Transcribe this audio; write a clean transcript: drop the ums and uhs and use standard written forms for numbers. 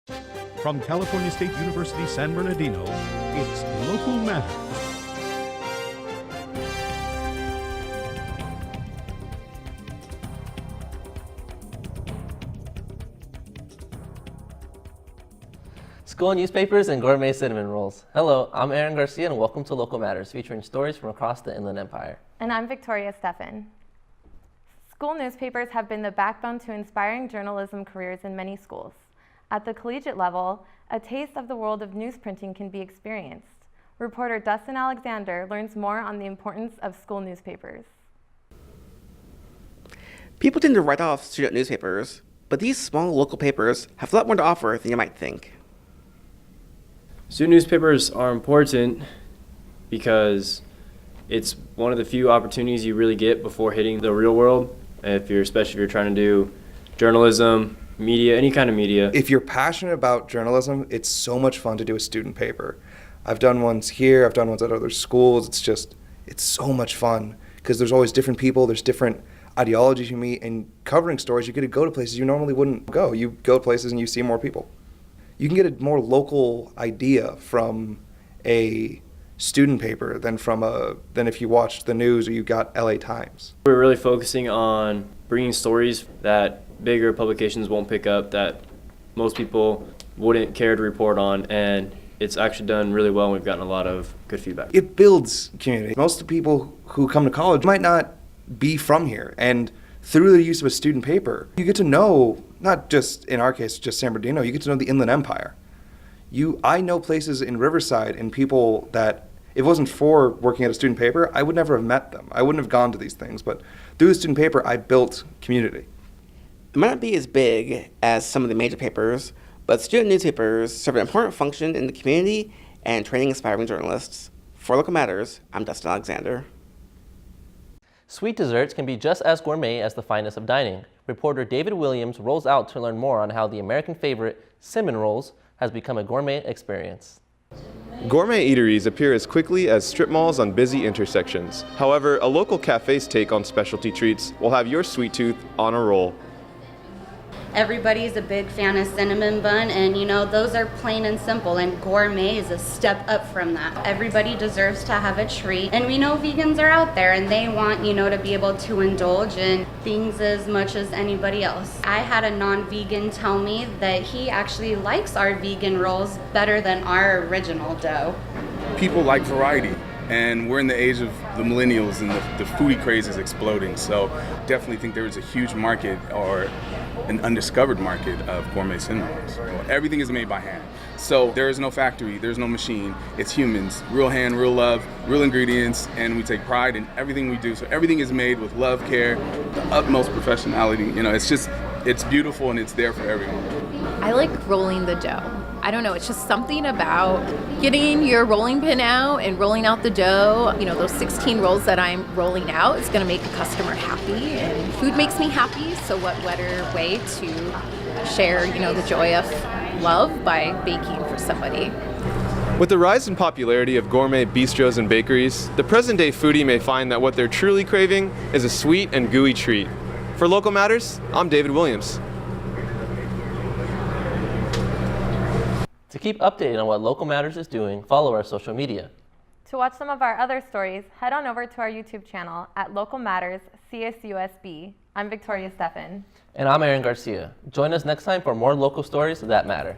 From California State University San Bernardino, it's Local Matters. School newspapers and gourmet cinnamon rolls. Hello, I'm Aaron Garcia and welcome to Local Matters, featuring stories from across the Inland Empire. And I'm Victoria Stephan. School newspapers have been the backbone to inspiring journalism careers in many schools. At the collegiate level, a taste of the world of newsprinting can be experienced. Reporter Dustin Alexander learns more on the importance of school newspapers. People tend to write off student newspapers, but these small local papers have a lot more to offer than you might think. Student newspapers are important because it's one of the few opportunities you really get before hitting the real world, especially if you're trying to do journalism, media, any kind of media. If you're passionate about journalism, it's so much fun to do a student paper. I've done ones here, I've done ones at other schools. It's so much fun because there's always different people, there's different ideologies you meet, and covering stories, you get to go to places you normally wouldn't go. You go places and you see more people. You can get a more local idea from a student paper than if you watched the news or you got LA Times. We're really focusing on bringing stories that bigger publications won't pick up, that most people wouldn't care to report on, and it's actually done really well and we've gotten a lot of good feedback. It builds community. Most of the people who come to college might not be from here, and through the use of a student paper, you get to know, not just in our case, just San Bernardino, you get to know the Inland Empire. I know places in Riverside and people that, if it wasn't for working at a student paper, I would never have met them. I wouldn't have gone to these things, but through the student paper, I built community. It might not be as big as some of the major papers, but student newspapers serve an important function in the community and training aspiring journalists. For Local Matters, I'm Dustin Alexander. Sweet desserts can be just as gourmet as the finest of dining. Reporter David Williams rolls out to learn more on how the American favorite, cinnamon rolls, has become a gourmet experience. Gourmet eateries appear as quickly as strip malls on busy intersections. However, a local cafe's take on specialty treats will have your sweet tooth on a roll. Everybody's a big fan of cinnamon bun, and you know, those are plain and simple, and gourmet is a step up from that. Everybody deserves to have a treat, and we know vegans are out there and they want, to be able to indulge in things as much as anybody else. I had a non-vegan tell me that he actually likes our vegan rolls better than our original dough. People like variety, and we're in the age of the millennials, and the foodie craze is exploding, so definitely think there is a huge market, or an undiscovered market, of gourmet cinnamon rolls. Everything is made by hand. So there is no factory, there's no machine. It's humans, real hand, real love, real ingredients, and we take pride in everything we do. So everything is made with love, care, the utmost professionality. It's beautiful and it's there for everyone. I like rolling the dough. I don't know, it's just something about getting your rolling pin out and rolling out the dough. Those 16 rolls that I'm rolling out is gonna make a customer happy, and food makes me happy, so what better way to share, the joy of love by baking for somebody. With the rise in popularity of gourmet bistros and bakeries, the present-day foodie may find that what they're truly craving is a sweet and gooey treat. For Local Matters, I'm David Williams. To keep updated on what Local Matters is doing, follow our social media. To watch some of our other stories, head on over to our YouTube channel at Local Matters CSUSB. I'm Victoria Stephan. And I'm Aaron Garcia. Join us next time for more local stories that matter.